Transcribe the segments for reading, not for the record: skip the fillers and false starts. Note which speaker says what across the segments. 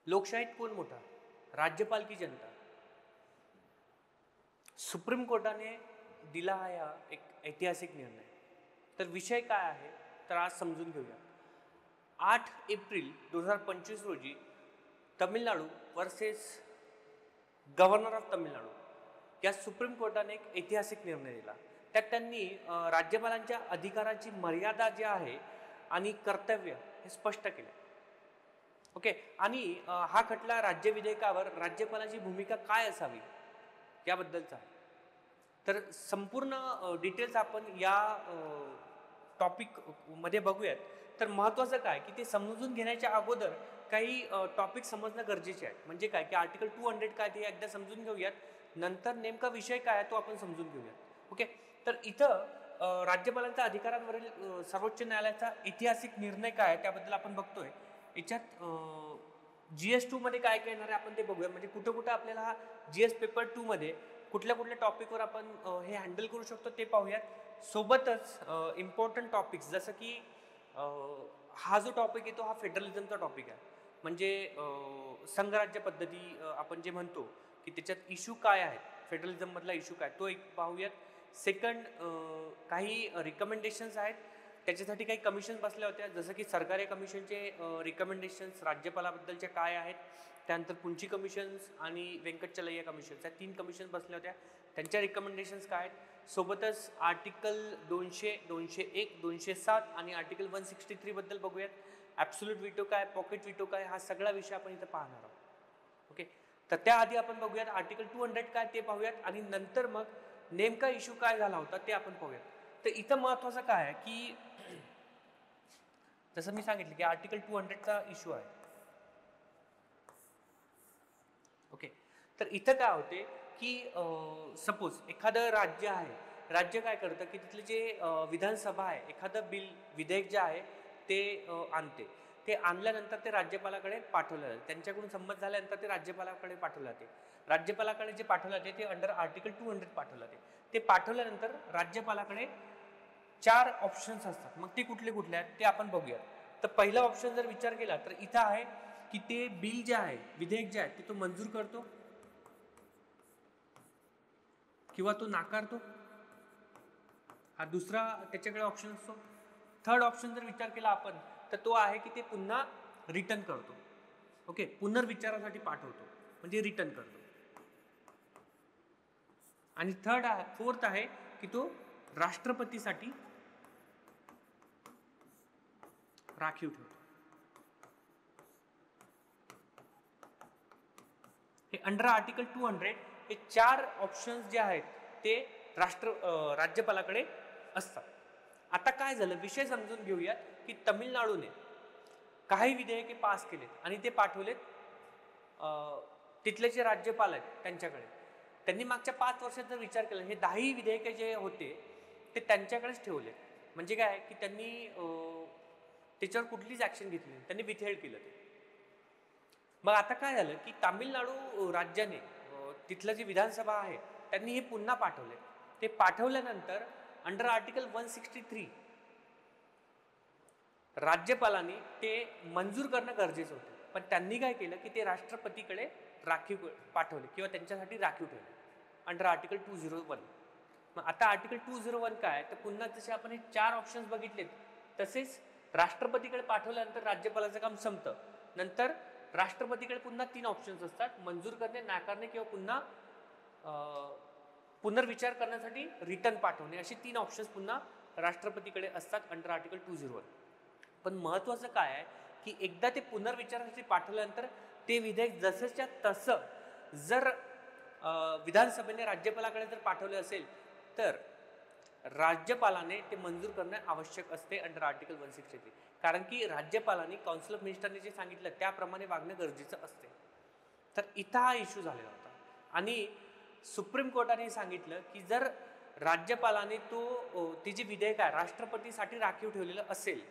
Speaker 1: लोकशाहीत कोण मोठा, राज्यपाल की जनता? सुप्रीम कोर्टाने दिला हा या एक ऐतिहासिक निर्णय. तर विषय काय आहे तर आज समजून घेऊया. 8 एप्रिल 2025 रोजी Tamil Nadu versus governor of Tamil Nadu या सुप्रीम कोर्टाने एक ऐतिहासिक निर्णय दिला. त्यात त्यांनी राज्यपालांच्या अधिकाराची मर्यादा जी आहे आणि कर्तव्य हे स्पष्ट केले. ओके. आणि हा खटला राज्य विधेयकावर राज्यपालाची भूमिका काय असावी याबद्दलचा आहे. तर संपूर्ण डिटेल्स आपण या टॉपिक मध्ये बघूयात. तर महत्त्वाचं काय की ते समजून घेण्याच्या अगोदर काही टॉपिक समजणं गरजेचे आहे. म्हणजे काय की आर्टिकल 200 काय ते एकदा समजून घेऊयात, नंतर नेमका विषय काय आहे तो आपण समजून घेऊयात. ओके. तर इथं राज्यपालांच्या अधिकारांवरील सर्वोच्च न्यायालयाचा ऐतिहासिक निर्णय काय आहे त्याबद्दल आपण बघतोय. याच्यात GS2 मध्ये काय काय येणार आहे आपण ते बघूया. म्हणजे कुठं कुठं आपल्याला हा GS पेपर 2 मध्ये कुठल्या कुठल्या टॉपिकवर आपण हे हँडल करू शकतो ते पाहूयात. सोबतच इम्पॉर्टंट टॉपिक्स जसं की हा जो टॉपिक येतो हा फेडरलिझमचा टॉपिक आहे. म्हणजे संघराज्य पद्धती आपण जे म्हणतो की त्याच्यात इश्यू काय आहेत, फेडरलिझम मधला इश्यू काय तो एक पाहूयात. सेकंड काही रिकमेंडेशन्स आहेत, त्याच्यासाठी काही कमिशन बसल्या होत्या जसं की सरकारी कमिशनचे रिकमेंडेशन्स राज्यपालाबद्दलच्या काय आहेत. त्यानंतर पुंची कमिशन्स आणि व्यंकटचलय्या कमिशन्स या 3 कमिशन बसल्या होत्या, त्यांच्या रिकमेंडेशन्स काय आहेत. सोबतच आर्टिकल 200, 201, 207 आणि आर्टिकल 163 बद्दल बघूयात. ॲब्सोल्यूट विटो काय, पॉकेट विटो काय, हा सगळा विषय आपण इथं पाहणार आहोत. ओके. तर त्याआधी आपण बघूयात आर्टिकल 200 काय ते पाहूयात आणि नंतर मग नेमका इश्यू काय झाला होता ते आपण पाहूयात. तर इथं महत्त्वाचं काय आहे की जसं मी सांगितलं की आर्टिकल 200चा इश्यू आहे. ओके. तर इथं काय होते की सपोज एखादं राज्य आहे, राज्य काय करतं की तिथले जे विधानसभा आहे एखादं बिल विधेयक जे आहे ते आणते. ते आणल्यानंतर ते राज्यपालाकडे पाठवलं जाते. त्यांच्याकडून संमत झाल्यानंतर ते राज्यपालाकडे पाठवलं जाते. राज्यपालाकडे जे पाठवलं जाते ते अंडर आर्टिकल 200 पाठवलं जाते. ते पाठवल्यानंतर राज्यपालाकडे 4 ऑप्शन्स असतात. मग ते कुठले कुठले आहेत ते आपण बघूया. तर पहिला ऑप्शन जर विचार केला तर इथं आहे की ते बिल जे आहे, विधेयक जे आहे ते तो मंजूर करतो किंवा तो नाकारतो. हा दुसरा त्याच्याकडे ऑप्शन असतो. थर्ड ऑप्शन जर विचार केला आपण तर तो आहे की ते पुन्हा रिटर्न करतो. ओके. पुनर्विचारासाठी पाठवतो म्हणजे रिटर्न करतो. आणि फोर्थ आहे की तो राष्ट्रपतीसाठी राखीव ठेवतो. हे अंडर आर्टिकल 200 हे 4 ऑप्शन्स जे आहेत ते राज्यपालाकडे असतात. आता काय झालं विषय समजून घेऊया की तमिळनाडूने काही विधेयके पास केलेत आणि ते पाठवलेत तिथले जे राज्यपाल आहेत त्यांच्याकडे. त्यांनी मागच्या 5 वर्षात जर विचार केला हे 10ही विधेयके जे होते ते त्यांच्याकडेच ठेवले. म्हणजे काय की त्यांनी त्याच्यावर कुठलीच ऍक्शन घेतली नाही, त्यांनी विथहेल्ड केलं ते. मग आता काय झालं की तामिळनाडू राज्याने तिथलं जे विधानसभा आहे त्यांनी हे पुन्हा पाठवले. ते पाठवल्यानंतर अंडर आर्टिकल 163 राज्यपालांनी ते मंजूर करणं गरजेचं होतं. पण त्यांनी काय केलं की ते राष्ट्रपतीकडे राखीव पाठवले किंवा त्यांच्यासाठी राखीव ठेवले अंडर आर्टिकल 201. मग आता आर्टिकल 201 काय तर पुन्हा जसे आपण हे 4 ऑप्शन्स बघितलेत तसेच राष्ट्रपतीकडे पाठवल्यानंतर राज्यपालाचं काम संपतं. नंतर राष्ट्रपतीकडे पुन्हा 3 ऑप्शन्स असतात, मंजूर करणे, नाकारणे किंवा पुन्हा पुनर्विचार करण्यासाठी रिटर्न पाठवणे, असे 3 ऑप्शन्स पुन्हा राष्ट्रपतीकडे असतात अंडर आर्टिकल 201. पण महत्त्वाचं काय आहे की एकदा ते पुनर्विचारासाठी पाठवल्यानंतर ते विधेयक जसंच्या तसं जर विधानसभेने राज्यपालाकडे जर पाठवले असेल तर राज्यपालाने ते मंजूर करणे आवश्यक असते अंडर आर्टिकल 163. कारण की राज्यपालांनी काउन्सिल ऑफ मिनिस्टरने जे सांगितलं त्याप्रमाणे वागणं गरजेचं असते. तर इथं हा इश्यू झालेला होता आणि सुप्रीम कोर्टाने सांगितलं की जर राज्यपालाने ते जे विधेयक आहे राष्ट्रपतीसाठी राखीव ठेवलेलं असेल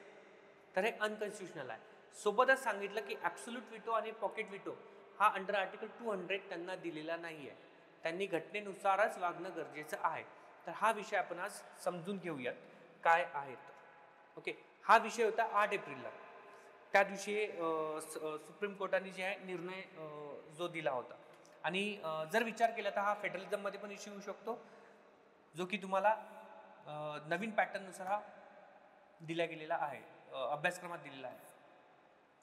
Speaker 1: तर हे अनकॉन्स्टिट्युशनल आहे. सोबतच सांगितलं की ॲब्सोल्यूट विटो आणि पॉकेट विटो हा अंडर आर्टिकल 200 त्यांना दिलेला नाही आहे. त्यांनी घटनेनुसारच वागणं गरजेचं आहे. तर हा विषय आपण आज समजून घेऊयात काय आहेत. ओके. हा विषय होता 8 एप्रिलला. त्या दिवशी सुप्रीम कोर्टाने जे आहे निर्णय जो दिला होता. आणि जर विचार केला तर हा फेडरलिझममध्ये पण इश्यू होऊ शकतो, जो की तुम्हाला नवीन पॅटर्ननुसार हा दिला गेलेला आहे, अभ्यासक्रमात दिलेला आहे.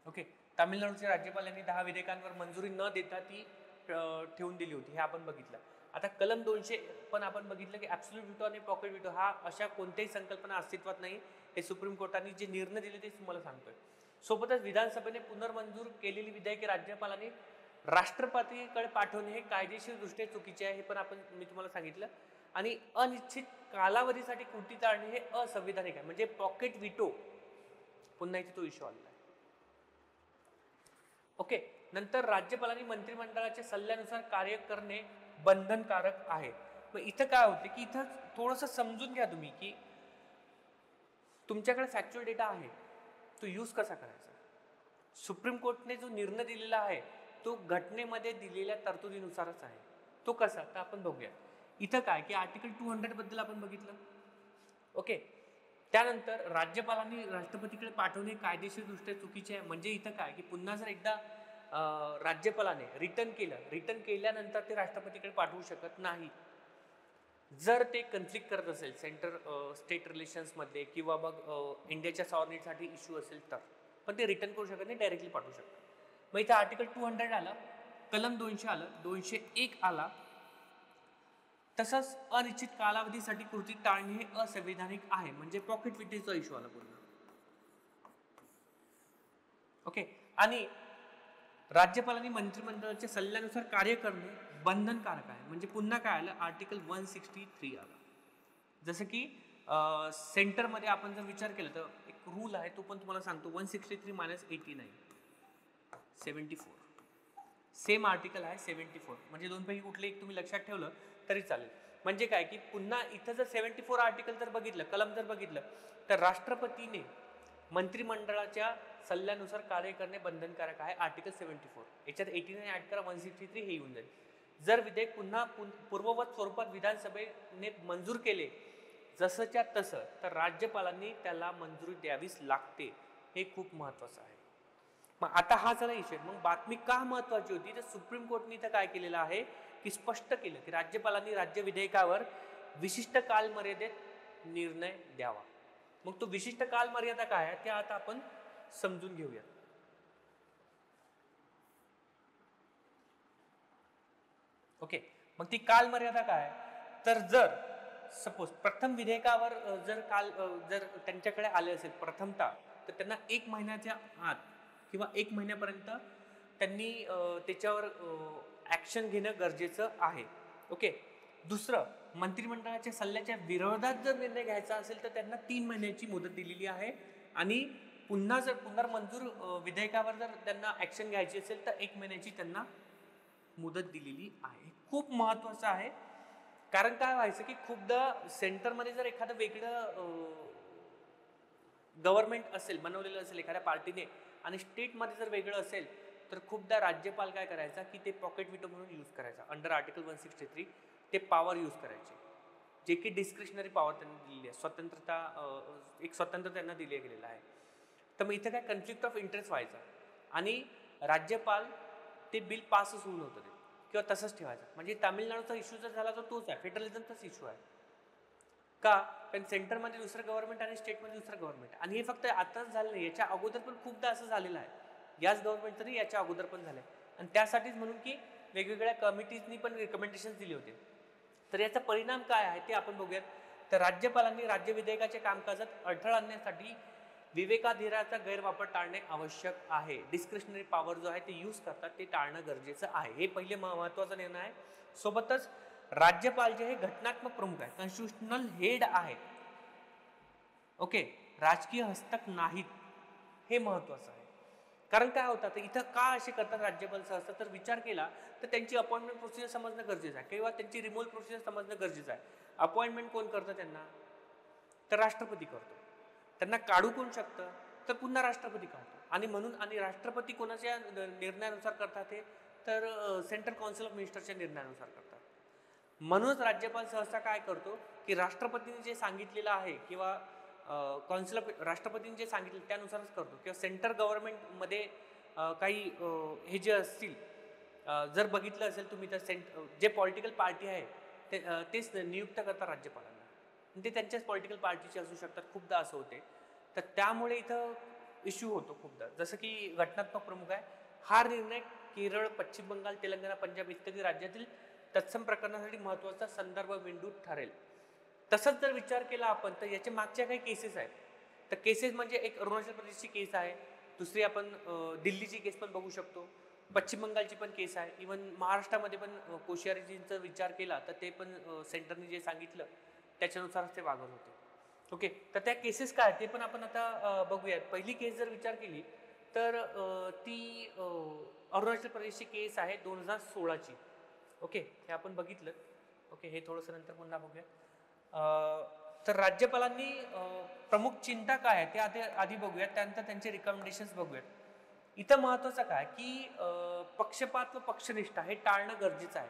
Speaker 1: ओके. तामिळनाडूचे राज्यपाल यांनी 10 विधेयकांवर मंजुरी न देता ती ठेवून दिली होती, हे आपण बघितलं. आता कलम 200 पण आपण बघितलं की ॲब्सोल्यूट व्हिटो आणि पॉकेट व्हिटो हा अशा कोणत्याही संकल्पना अस्तित्वात नाही. हे सुप्रीम कोर्टाने जे निर्णय दिले ते तुम्हाला सांगतोय. सोबतच विधानसभेने पुनर्मंजूर केलेली विधेयके राज्यपालांनी राष्ट्रपतीकडे पाठवणे हे कायदेशीरदृष्ट्या चुकीचे आहे, हे पण मी तुम्हाला सांगितलं. आणि अनिश्चित कालावधीसाठी कृती टाळणे हे असंविधानिक आहे, म्हणजे पॉकेट व्हिटो पुन्हा इथे तो इश्यू आलेला आहे. ओके. नंतर राज्यपालांनी मंत्रिमंडळाच्या सल्ल्यानुसार कार्य करणे बंधनकारक आहे. मग इथं काय होते की इथं थोडंसं समजून घ्या तुम्ही की तुमच्याकडे फॅक्च्युअल डेटा आहे, तो यूज कसा करायचा. सुप्रीम कोर्टने जो निर्णय दिलेला आहे तो घटनेमध्ये दिलेल्या तरतुदीनुसारच आहे. तो कसा तर आपण बघूया. इथं काय की आर्टिकल 200 बद्दल आपण बघितलं. ओके. त्यानंतर राज्यपालांनी राष्ट्रपतीकडे पाठवणे कायदेशीरदृष्ट्या चुकीचे आहे, म्हणजे इथं काय की पुन्हा जर एकदा राज्यपालाने रिटर्न केल्यानंतर ते राष्ट्रपतीकडे पाठवू शकत नाही. जर ते कन्फ्लिक्ट करत असेल सेंटर स्टेट रिलेशन्समध्ये किंवा मग इंडियाच्या सॉवरनिटीसाठी इश्यू असेल तर, पण ते रिटर्न करू शकत नाही, डायरेक्टली पाठवू शकतात. मग इथं आर्टिकल 200 आलं, कलम 200 आलं, 201 आला. तसंच अनिश्चित कालावधीसाठी कृती टाळणे हे असंविधानिक आहे, म्हणजे पॉकेट व्हिटोचा इश्यू आला पूर्ण. ओके. आणि राज्यपालांनी मंत्रिमंडळाच्या सल्ल्यानुसार कार्य करणे बंधनकारक आहे, म्हणजे पुन्हा काय आलं आर्टिकल 163 आला. जसं की सेंटरमध्ये आपण जर विचार केला तर एक रूल आहे, तो पण तुम्हाला सांगतो. 163 - 89 74 सेम आर्टिकल आहे. 74 म्हणजे दोनपैकी कुठले एक तुम्ही लक्षात ठेवलं तरी चालेल. म्हणजे काय की पुन्हा इथं जर 74 आर्टिकल जर बघितलं, कलम जर बघितलं, तर राष्ट्रपतीने मंत्रिमंडळाच्या सल्ल्यानुसार कार्य करणे बंधनकारक आहे, आर्टिकल 74. याच्यात 89 ऍड करा, 163 हे येऊन जाईल. जर विधेयक पुन्हा पूर्ववत स्वरूपात विधानसभेने मंजूर केले जसंच्या तसं, तर राज्यपालांनी त्याला मंजुरी द्यावीच लागते. हे खूप महत्वाचं आहे. मग आता हा झाला इश्यू. मग बातमी का महत्वाची होती, तर सुप्रीम कोर्टने इथं काय केलेलं आहे की स्पष्ट केलं की राज्यपालांनी राज्य विधेयकावर विशिष्ट कालमर्यादेत निर्णय द्यावा. मग तो विशिष्ट कालमर्यादा काय आहे ते आता आपण समजून घेऊया. ओके. मग ती कालमर्यादा काय, तर जर सपोज प्रथम विधेयकावर जर त्यांच्याकडे आले असेल प्रथमतः, तर त्यांना 1 महिन्याच्या आत किंवा 1 महिन्यापर्यंत त्यांनी त्याच्यावर ॲक्शन घेणं गरजेचं आहे. ओके. दुसरं, मंत्रिमंडळाच्या सल्ल्याच्या विरोधात जर निर्णय घ्यायचा असेल तर त्यांना 3 महिन्याची मुदत दिलेली आहे. आणि पुन्हा जर पुनर्मंजूर विधेयकावर जर त्यांना ॲक्शन घ्यायची असेल तर 1 महिन्याची त्यांना मुदत दिलेली आहे. खूप महत्त्वाचं आहे. कारण काय व्हायचं की खूपदा सेंटरमध्ये जर एखादं वेगळं गव्हर्नमेंट असेल, बनवलेलं असेल एखाद्या पार्टीने, आणि स्टेटमध्ये जर वेगळं असेल, तर खूपदा राज्यपाल काय करायचा की ते पॉकेट व्हिटो म्हणून यूज करायचा. अंडर आर्टिकल 163 ते पॉवर यूज करायचे, जे की डिस्क्रिशनरी पॉवर त्यांनी दिलेली आहे, एक स्वतंत्र त्यांना दिले गेलेलं आहे. तर मग इथं काय कन्फ्लिक्ट ऑफ इंटरेस्ट व्हायचा आणि राज्यपाल ते बिल पासच होऊन होतं ते किंवा तसंच ठेवायचं. म्हणजे तामिळनाडूचा इश्यू जर झाला तर तोच आहे, फेडरलिझमचाच इश्यू आहे. का, कारण सेंटरमध्ये दुसरं गव्हर्नमेंट आणि स्टेटमध्ये दुसरं गव्हर्नमेंट. आणि हे फक्त आताच झालं नाही, याच्या अगोदर पण खूपदा असं झालेलं आहे. याच गव्हर्नमेंट तरी याच्या अगोदर पण झालंय. आणि त्यासाठीच म्हणून की वेगवेगळ्या कमिटीजनी पण रिकमेंडेशन्स दिले होते. तर याचा परिणाम काय आहे ते आपण बघूयात. तर राज्यपालांनी राज्य विधेयकाच्या कामकाजात अडथळा आणण्यासाठी विवेकाधिकाराचा गैरवापर टाळणे आवश्यक आहे. डिस्क्रिशनरी पॉवर जो आहे ते यूज करतात ते टाळणं गरजेचं आहे. हे पहिले महत्त्वाचा निर्णय आहे. सोबतच राज्यपाल जे हे घटनात्मक प्रमुख आहे, कॉन्स्टिट्युशनल हेड आहे. ओके. राजकीय हस्तक नाहीत, हे महत्त्वाचं आहे. कारण काय होतं तर इथं का असे करतात राज्यपाल सहसा, तर विचार केला तर त्यांची अपॉइंटमेंट प्रोसिजर समजणं गरजेचं आहे किंवा त्यांची रिमूव्हल प्रोसिजर समजणं गरजेचं आहे. अपॉइंटमेंट कोण करतं त्यांना, तर राष्ट्रपती करतो. त्यांना काढू कोण शकतं, तर पुन्हा राष्ट्रपती काढतो. आणि राष्ट्रपती कोणाच्या निर्णयानुसार करतात ते, तर सेंट्रल काउन्सिल ऑफ मिनिस्टरच्या निर्णयानुसार करतात. म्हणूनच राज्यपाल सहसा काय करतो की राष्ट्रपतीने जे सांगितलेलं आहे किंवा कौन्सिल ऑफ राष्ट्रपतींनी जे सांगितलं त्यानुसारच करतो, किंवा सेंट्रल गव्हर्नमेंटमध्ये काही हे जे असतील, जर बघितलं असेल तुम्ही तर जे पॉलिटिकल पार्टी आहे तेच नियुक्त करतात राज्यपालांना, ते त्यांच्याच पॉलिटिकल पार्टीचे असू शकतात, खूपदा असं होते. तर त्यामुळे इथं इश्यू होतो खूपदा. जसं की घटनात्मक प्रमुख आहे, हा निर्णय केरळ, पश्चिम बंगाल, तेलंगणा, पंजाब इत्यादी राज्यातील तत्सम प्रकरणासाठी महत्त्वाचा संदर्भ बिंदू ठरेल. तसंच जर विचार केला आपण तर याच्या मागच्या काही केसेस आहेत. तर केसेस म्हणजे एक अरुणाचल प्रदेशची केस आहे, दुसरी आपण दिल्लीची केस पण बघू शकतो, पश्चिम बंगालची पण केस आहे, इवन महाराष्ट्रामध्ये पण कोश्यारीजींचा विचार केला तर ते पण सेंटरने जे सांगितलं त्याच्यानुसारच ते वागत होते. ओके, तर त्या केसेस काय ते पण आपण आता बघूयात. पहिली केस जर विचार केली तर ती अरुणाचल प्रदेशची केस आहे 2016ची. ओके, हे आपण बघितलं. ओके, हे थोडंसं नंतर पुन्हा बघूया. तर राज्यपालांनी प्रमुख चिंता काय आहे ते आधी बघूयात, त्यानंतर त्यांचे रिकमेंडेशन्स बघूयात. इथं महत्वाचं काय की पक्षपात व पक्षनिष्ठा हे टाळणं गरजेचं आहे.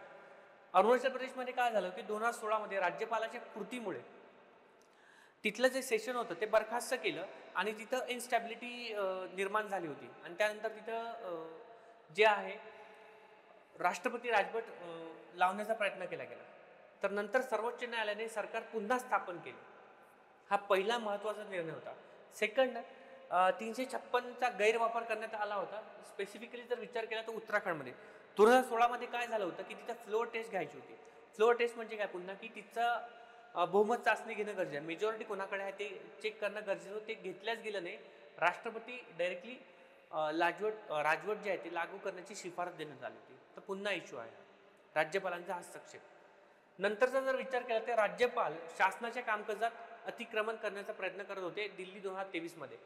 Speaker 1: अरुणाचल प्रदेशमध्ये काय झालं की 2016मध्ये राज्यपालाच्या कृतीमुळे तिथलं जे सेशन होतं ते बरखास्त केलं आणि तिथं इनस्टॅबिलिटी निर्माण झाली होती. आणि त्यानंतर तिथं जे आहे राष्ट्रपती राजवट लावण्याचा प्रयत्न केला गेला. तर नंतर सर्वोच्च न्यायालयाने सरकार पुन्हा स्थापन केले. हा पहिला महत्त्वाचा निर्णय होता. सेकंड, 356चा गैरवापर करण्यात आला होता. स्पेसिफिकली जर विचार केला तर उत्तराखंडमध्ये 2016मध्ये काय झालं होतं की तिथं फ्लोअर टेस्ट घ्यायची होती. फ्लोअर टेस्ट म्हणजे काय, पुन्हा की तिचं बहुमत चाचणी घेणं गरजेचं आहे, मेजॉरिटी कोणाकडे आहे ते चेक करणं गरजेचं होतं. ते घेतल्याच गेलं नाही. राष्ट्रपती डायरेक्टली राजवट जे आहे ते लागू करण्याची शिफारस देण्यात आली होती. तर पुन्हा इश्यू आहे राज्यपालांचा हस्तक्षेप. नंतरचा जर विचार केला तर राज्यपाल शासनाच्या कामकाजात अतिक्रमण करण्याचा प्रयत्न करत होते दिल्ली 2023मध्ये.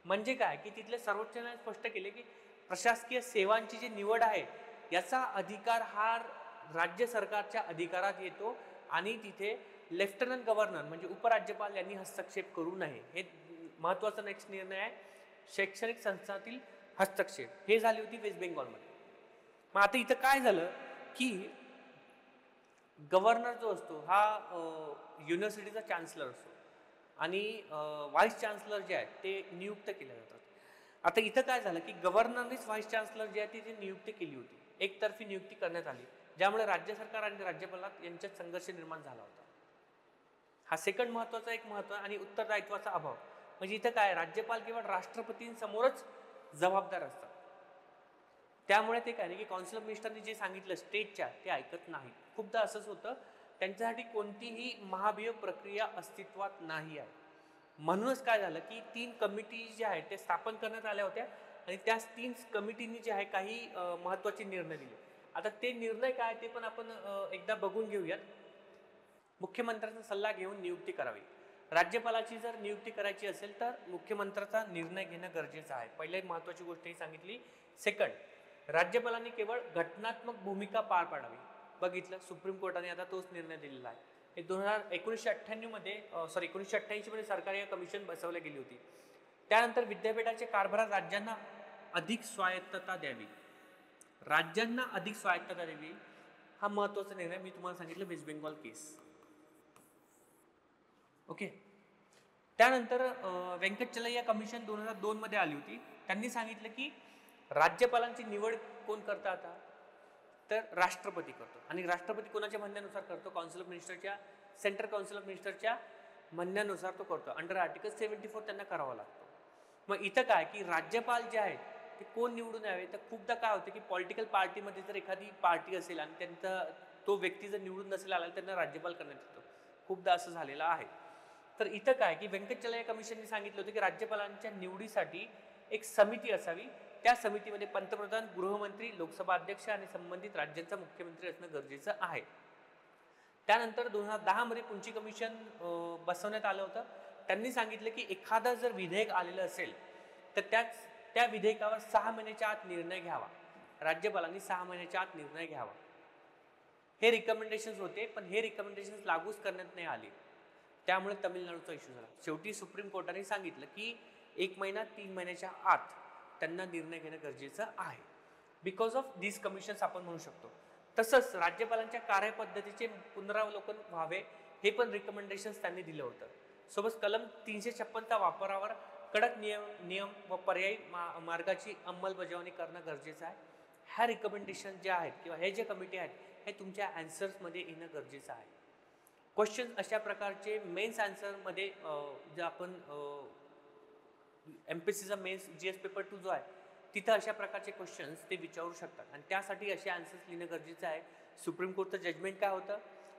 Speaker 1: म्हणजे काय की तिथले सर्वोच्च न्यायालयाने स्पष्ट केले की प्रशासकीय सेवांची जी निवड आहे याचा अधिकार हा राज्य सरकारच्या अधिकारात येतो आणि तिथे लेफ्टनंट गव्हर्नर म्हणजे उपराज्यपाल यांनी हस्तक्षेप करू नये. हे महत्त्वाचा नेक्स्ट निर्णय आहे. शैक्षणिक संस्थातील हस्तक्षेप हे झाली होती वेस्ट बेंगॉलमध्ये. मग आता इथं काय झालं की गव्हर्नर जो असतो हा युनिव्हर्सिटीचा चान्सलर असतो आणि व्हाईस चान्सलर जे आहेत ते नियुक्त केले जातात. आता इथं काय झालं की गव्हर्नरनेच व्हाईस चान्सलर जे आहे ती नियुक्ती केली होती, एकतर्फी नियुक्ती करण्यात आली, ज्यामुळे राज्य सरकार आणि राज्यपालात यांच्यात संघर्ष निर्माण झाला होता. हा सेकंड महत्वाचा एक महत्व आणि उत्तरदायित्वाचा अभाव. म्हणजे इथं काय, राज्यपाल केवळ राष्ट्रपतींसमोरच जबाबदार असतात. त्यामुळे ते काय नाही की कौन्सिल ऑफ मिनिस्टरनी जे सांगितलं स्टेटच्या ते ऐकत नाहीत. खूपदा असंच होतं, त्यांच्यासाठी कोणतीही महाभियोग प्रक्रिया अस्तित्वात नाही आहे. म्हणूनच काय झालं की 3 कमिटी ज्या आहेत ते स्थापन करण्यात आल्या होत्या आणि त्या 3 कमिटींनी जे आहे काही महत्त्वाचे निर्णय दिले. आता ते निर्णय काय ते पण आपण एकदा बघून घेऊयात. मुख्यमंत्र्यांचा सल्ला घेऊन नियुक्ती करावी. राज्यपालाची जर नियुक्ती करायची असेल तर मुख्यमंत्र्याचा निर्णय घेणं गरजेचं आहे. पहिली महत्त्वाची गोष्ट ही सांगितली. सेकंड, राज्यपालांनी केवळ घटनात्मक भूमिका पार पाडावी. बघितलं सुप्रीम कोर्टाने आता तोच निर्णय दिलेला आहे. 1998 मध्ये 1988 मध्ये सरकारी कमिशन बसवली गेली होती. त्यानंतर विद्यापीठाच्या कारभारात राज्यांना अधिक स्वायत्तता द्यावी. राज्यांना अधिक स्वायत्तता द्यावी हा महत्त्वाचा निर्णय. मी तुम्हाला सांगितलं वेस्ट बेंगॉल केस. ओके, त्यानंतर व्यंकटचलैया कमिशन 2002 मध्ये आली होती. त्यांनी सांगितलं की राज्यपालांची निवड कोण करतं आता, तर राष्ट्रपती करतो. आणि राष्ट्रपती कोणाच्या म्हणण्यानुसार करतो, कौन्सिल ऑफ मिनिस्टरच्या, सेंट्रल कौन्सिल ऑफ मिनिस्टरच्या म्हणण्यानुसार तो करतो. अंडर आर्टिकल 74 त्यांना करावा लागतो. मग इथं काय की राज्यपाल जे आहेत ते कोण निवडून यावे, तर खूपदा काय होतं की पॉलिटिकल पार्टीमध्ये जर एखादी पार्टी असेल आणि त्यांचा तो व्यक्ती जर निवडून नसेल आला त्यांना राज्यपाल करण्यात येतो. खूपदा असं झालेलं आहे. तर इथं काय की व्यंकटचलैया कमिशनने सांगितलं होतं की राज्यपालांच्या निवडीसाठी एक समिती असावी. त्या समितीमध्ये पंतप्रधान, गृहमंत्री, लोकसभा अध्यक्ष आणि संबंधित राज्यांचा मुख्यमंत्री असणं गरजेचं आहे. त्यानंतर 2010 मध्ये पुंची कमिशन बसवण्यात आलं होतं. त्यांनी सांगितलं की एखादा जर विधेयक आलेलं असेल तर त्या विधेयकावर 6 महिन्याच्या आत निर्णय घ्यावा. राज्यपालांनी 6 महिन्याच्या आत निर्णय घ्यावा. हे रिकमेंडेशन्स होते, पण हे रिकमेंडेशन्स लागूच करण्यात नाही आले. त्यामुळे तमिळनाडूचा इश्यू झाला. शेवटी सुप्रीम कोर्टाने सांगितलं की 1 महिना 3 महिन्याच्या आत त्यांना निर्णय घेणं गरजेचं आहे. बिकॉज ऑफ दिस कमिशन्स आपण म्हणू शकतो. तसंच राज्यपालांच्या कार्यपद्धतीचे पुनरावलोकन व्हावे हे पण रिकमेंडेशन्स त्यांनी दिलं होतं. सोबत कलम 356चा वापरावर कडक नियम व पर्यायी मार्गाची अंमलबजावणी करणं गरजेचं आहे. ह्या रिकमेंडेशन ज्या आहेत किंवा हे जे कमिटी आहेत हे तुमच्या ॲन्सर्समध्ये येणं गरजेचं आहे. क्वेश्चन अशा प्रकारचे मेन्स आन्सरमध्ये जे आपण MPSCचा मेन्स GS पेपर 2 जो आहे तिथं अशा प्रकारचे क्वेश्चन्स ते विचारू शकतात आणि त्यासाठी असे आन्सर्स लिहिणं गरजेचं आहे. सुप्रीम कोर्टचं जजमेंट काय होतं,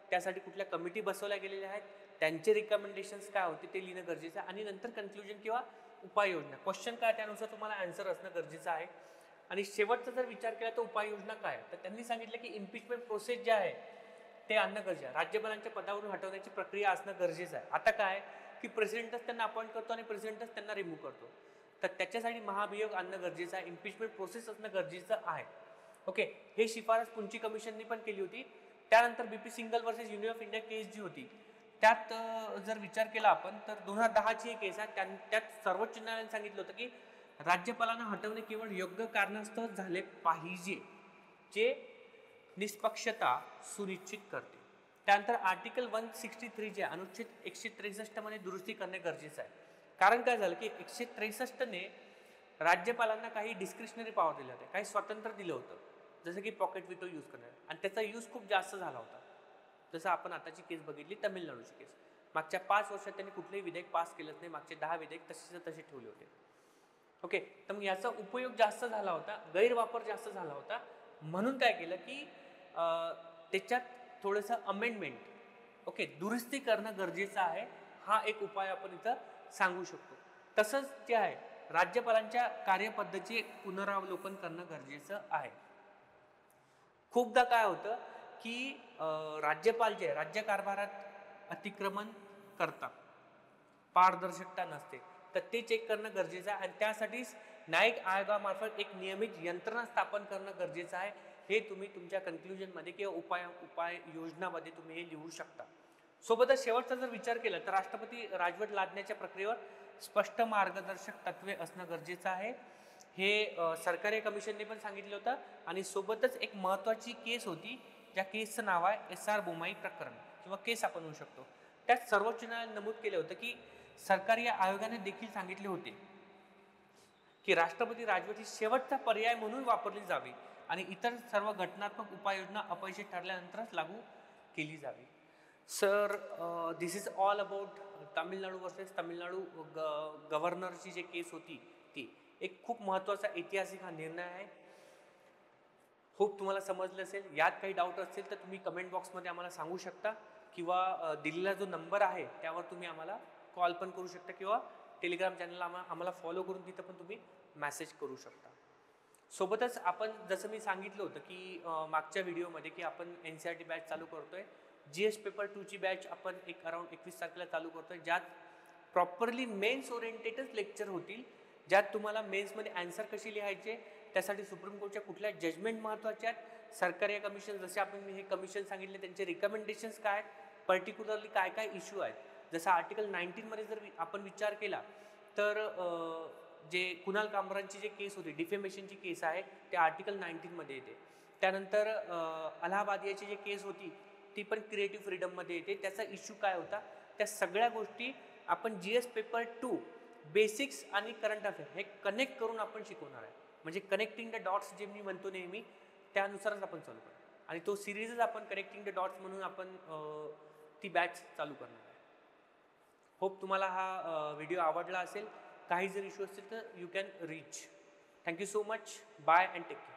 Speaker 1: त्यासाठी कुठल्या कमिटी बसवल्या गेलेल्या आहेत, त्यांचे रिकमेंडेशन्स काय होते ते लिहिणं गरजेचं आहे आणि नंतर कन्क्लुजन किंवा उपाययोजना, क्वेश्चन काय त्यानुसार तुम्हाला आन्सर असणं गरजेचं आहे. आणि शेवटचा जर विचार केला तर उपाययोजना काय, तर त्यांनी सांगितलं की इम्पिचमेंट प्रोसेस जे आहे ते आणणं गरजेचं आहे. राज्यपालांच्या पदावरून हटवण्याची प्रक्रिया असणं गरजेचं आहे. आता काय की प्रेसिडेंटच त्यांना अपॉइंट करतो आणि प्रेसिडेंटच त्यांना रिमूव्ह करतो, तर त्याच्यासाठी महाभियोग आणणं गरजेचं आहे, इम्पिचमेंट प्रोसेस असणं गरजेचं आहे. ओके, हे शिफारस पुंची कमिशनने पण केली होती. त्यानंतर BP Singhal versus union of India case जी होती त्यात जर विचार केला आपण तर 2010ची एक केस आहे. त्यात सर्वोच्च न्यायालयाने सांगितलं होतं की राज्यपालांना हटवणे केवळ योग्य कारणास्तव झाले पाहिजे जे निष्पक्षता सुनिश्चित करते. त्यानंतर आर्टिकल 163 जे अनुच्छेद 163 मध्ये दुरुस्ती करणे गरजेचं आहे. कारण काय झालं की 163ने राज्यपालांना काही डिस्क्रिशनरी पॉवर दिले होते, काही स्वातंत्र्य दिलं होतं, जसं की पॉकेट विटो यूज करणे, आणि त्याचा यूज खूप जास्त झाला होता. जसं आपण आताची केस बघितली तमिळनाडूची केस, मागच्या 5 वर्षात त्यांनी कुठलेही विधेयक पास केलंच नाही, मागचे 10 विधेयक तसेच तसे ठेवले होते. ओके, तर मग याचा उपयोग जास्त झाला होता, गैरवापर जास्त झाला होता, म्हणून काय केलं की त्याच्यात थोडंसं अमेंडमेंट, ओके, दुरुस्ती करणं गरजेचं आहे. हा एक उपाय आपण इथं सांगू शकतो. तसंच जे आहे राज्यपालांच्या कार्यपद्धतीचे पुनरावलोकन करणं गरजेचं आहे. खूपदा काय होतं की राज्यपाल जे राज्यकारभारात अतिक्रमण करतात, पारदर्शकता नसते, तर ते चेक करणं गरजेचं आहे आणि त्यासाठीच न्यायिक आयोगामार्फत एक नियमित यंत्रणा स्थापन करणं गरजेचं आहे. हे तुम्ही तुमच्या कन्क्लुजनमध्ये किंवा उपाय योजनामध्ये तुम्ही हे लिहू शकता. सोबतच शेवटचा जर विचार केला तर राष्ट्रपती राजवट लादण्याच्या प्रक्रियेवर स्पष्ट मार्गदर्शक तत्वे असणं गरजेचं आहे. हे सरकारी कमिशनने पण सांगितलं होतं. आणि सोबतच एक महत्त्वाची केस होती, ज्या केसचं नाव आहे SR बोमाई प्रकरण किंवा केस आपण म्हणू शकतो. त्यात सर्वोच्च न्यायालयाने नमूद केलं होतं की सरकारी आयोगाने देखील सांगितले होते की राष्ट्रपती राजवट ही शेवटचा पर्याय म्हणून वापरली जावी आणि इतर सर्व घटनात्मक उपाययोजना अपयशी ठरल्यानंतरच लागू केली जावी. Sir, this is all about Tamil Nadu versus Tamil Nadu गव्हर्नरची जी केस होती ती एक खूप महत्त्वाचा ऐतिहासिक हा निर्णय आहे. खूप तुम्हाला समजलं असेल. यात काही डाऊट असेल तर तुम्ही कमेंट बॉक्समध्ये आम्हाला सांगू शकता किंवा दिलेला जो नंबर आहे त्यावर तुम्ही आम्हाला कॉल पण करू शकता किंवा टेलिग्राम चॅनलला आम्हाला फॉलो करून तिथं पण तुम्ही मेसेज करू शकता. सोबतच आपण जसं मी सांगितलं होतं की मागच्या व्हिडिओमध्ये की आपण NCERT बॅच चालू करतोय. GS पेपर 2ची बॅच आपण अराउंड 21 तारखेला चालू करतोय, ज्यात प्रॉपरली मेन्स ओरिएंटेडच लेक्चर होतील, ज्यात तुम्हाला मेन्समध्ये आन्सर कशी लिहायचे, त्यासाठी सुप्रीम कोर्टच्या कुठल्या जजमेंट महत्त्वाच्या आहेत, सरकारी कमिशन जसे आपण हे कमिशन सांगितले त्यांचे रिकमेंडेशन्स काय आहेत, पर्टिक्युलरली काय काय इश्यू आहेत. जसं आर्टिकल 19 मध्ये जर आपण विचार केला तर जे कुणाल कामरांची जे केस होती, डिफेमेशनची केस आहे, ते आर्टिकल 19 मध्ये येते. त्यानंतर अलाहाबादियाची जी केस होती ती पण क्रिएटिव्ह फ्रीडममध्ये येते. त्याचा इश्यू काय होता, त्या सगळ्या गोष्टी आपण GS पेपर 2 बेसिक्स आणि करंट अफेअर हे कनेक्ट करून आपण शिकवणार आहे. म्हणजे कनेक्टिंग द डॉट्स जे मी म्हणतो नेहमी, त्यानुसारच आपण चालू करतो आणि तो सिरीजच आपण कनेक्टिंग द डॉट्स म्हणून आपण ती बॅच चालू करणार आहे. होप तुम्हाला हा व्हिडिओ आवडला असेल. काही जर इश्यू असतील तर you can reach. Thank you so much. Bye and take care.